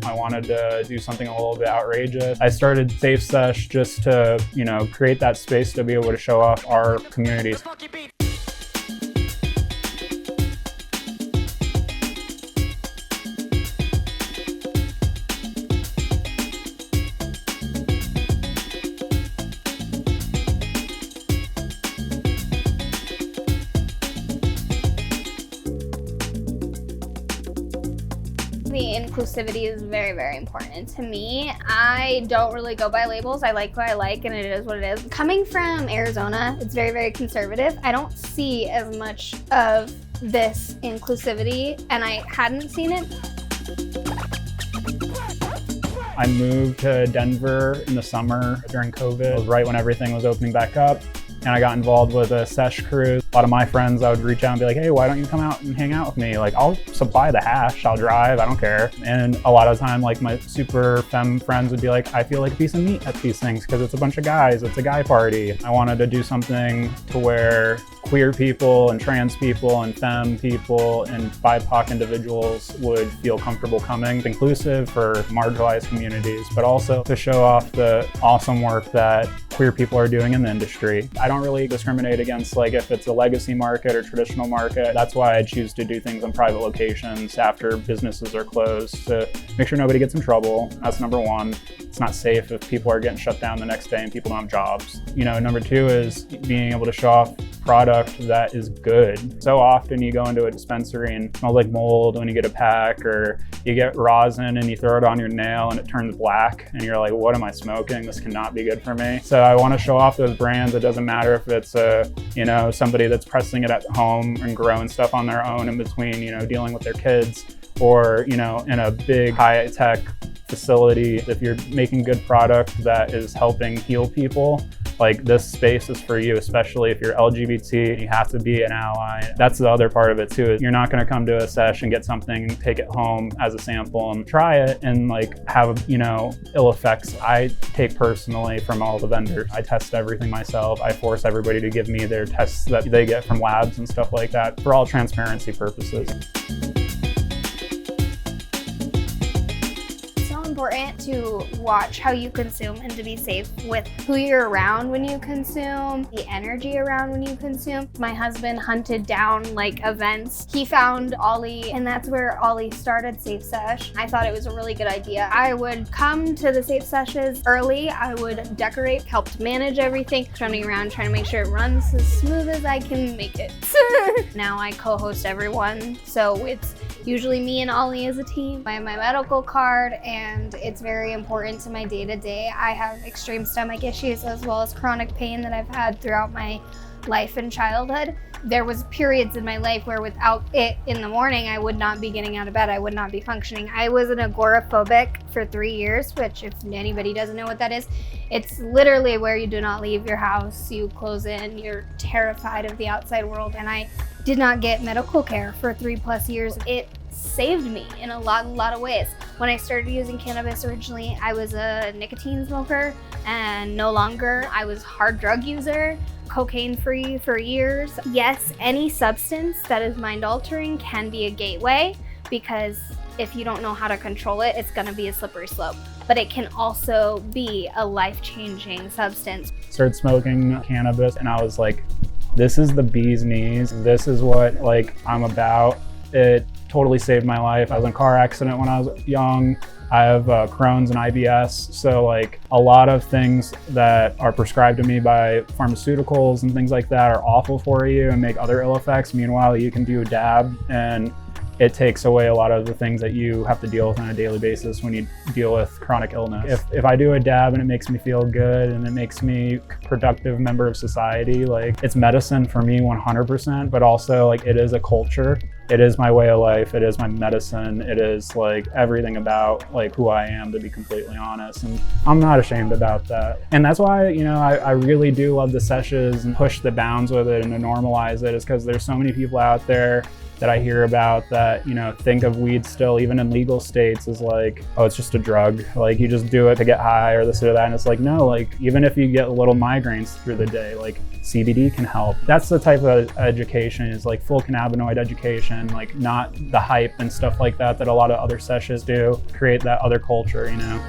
I wanted to do something a little bit outrageous. I started Safe Sesh just to, create that space to be able to show off our communities. The inclusivity is very, very important to me. I don't really go by labels. I like what I like and it is what it is. Coming from Arizona, it's very, very conservative. I don't see as much of this inclusivity and I hadn't seen it. I moved to Denver in the summer during COVID. It was right when everything was opening back up. And I got involved with a sesh crew. A lot of my friends, I would reach out and be like, hey, why don't you come out and hang out with me? Like, I'll supply the hash, I'll drive, I don't care. And a lot of the time, like my super femme friends would be like, I feel like a piece of meat at these things because it's a bunch of guys, it's a guy party. I wanted to do something to where queer people and trans people and femme people and BIPOC individuals would feel comfortable coming. Inclusive for marginalized communities, but also to show off the awesome work that queer people are doing in the industry. I don't really discriminate against like if it's a legacy market or traditional market. That's why I choose to do things on private locations after businesses are closed to make sure nobody gets in trouble. That's number one. It's not safe if people are getting shut down the next day and people don't have jobs. Number two is being able to show off product that is good. So often you go into a dispensary and it smells like mold when you get a pack, or you get rosin and you throw it on your nail and it turns black and you're like, what am I smoking? This cannot be good for me. So I want to show off those brands. It doesn't matter if it's somebody that's pressing it at home and growing stuff on their own in between, dealing with their kids, or, in a big high-tech facility. If you're making good product that is helping heal people, like this space is for you, especially if you're LGBT, you have to be an ally. That's the other part of it too. You're not gonna come to a sesh and get something, take it home as a sample and try it and like have, ill effects. I take personally from all the vendors. I test everything myself. I force everybody to give me their tests that they get from labs and stuff like that for all transparency purposes. Important to watch how you consume and to be safe with who you're around when you consume, the energy around when you consume. My husband hunted down like events. He found Ollie, and that's where Ollie started Safe Sesh. I thought it was a really good idea. I would come to the Safe Seshes early. I would decorate, help to manage everything, running around trying to make sure it runs as smooth as I can make it. Now I co-host everyone, so it's usually me and Ollie as a team. I have my medical card and it's very important to my day-to-day. I have extreme stomach issues as well as chronic pain that I've had throughout my life and childhood. There was periods in my life where without it in the morning, I would not be getting out of bed. I would not be functioning. I was an agoraphobic for 3 years, which if anybody doesn't know what that is, it's literally where you do not leave your house. You close in, you're terrified of the outside world. And I did not get medical care for 3+ years. It saved me in a lot of ways. When I started using cannabis originally, I was a nicotine smoker and no longer. I was a hard drug user, cocaine free for years. Yes, any substance that is mind altering can be a gateway because if you don't know how to control it, it's gonna be a slippery slope. But it can also be a life-changing substance. Started smoking cannabis and I was like, this is the bee's knees. This is what I'm about. It totally saved my life. I was in a car accident when I was young. I have Crohn's and IBS. So a lot of things that are prescribed to me by pharmaceuticals and things like that are awful for you and make other ill effects. Meanwhile, you can do a dab and it takes away a lot of the things that you have to deal with on a daily basis when you deal with chronic illness. If I do a dab and it makes me feel good and it makes me a productive member of society, it's medicine for me 100%, but also it is a culture. It is my way of life. It is my medicine. It is everything about who I am, to be completely honest. And I'm not ashamed about that. And that's why, I really do love the sessions and push the bounds with it and to normalize it, is because there's so many people out there that I hear about that, you know, think of weed still, even in legal states, as like, oh, it's just a drug. Like you just do it to get high or this or that. And it's like, no, like even if you get little migraines through the day, like CBD can help. That's the type of education, is like full cannabinoid education, like not the hype and stuff like that a lot of other seshes do, create that other culture, you know.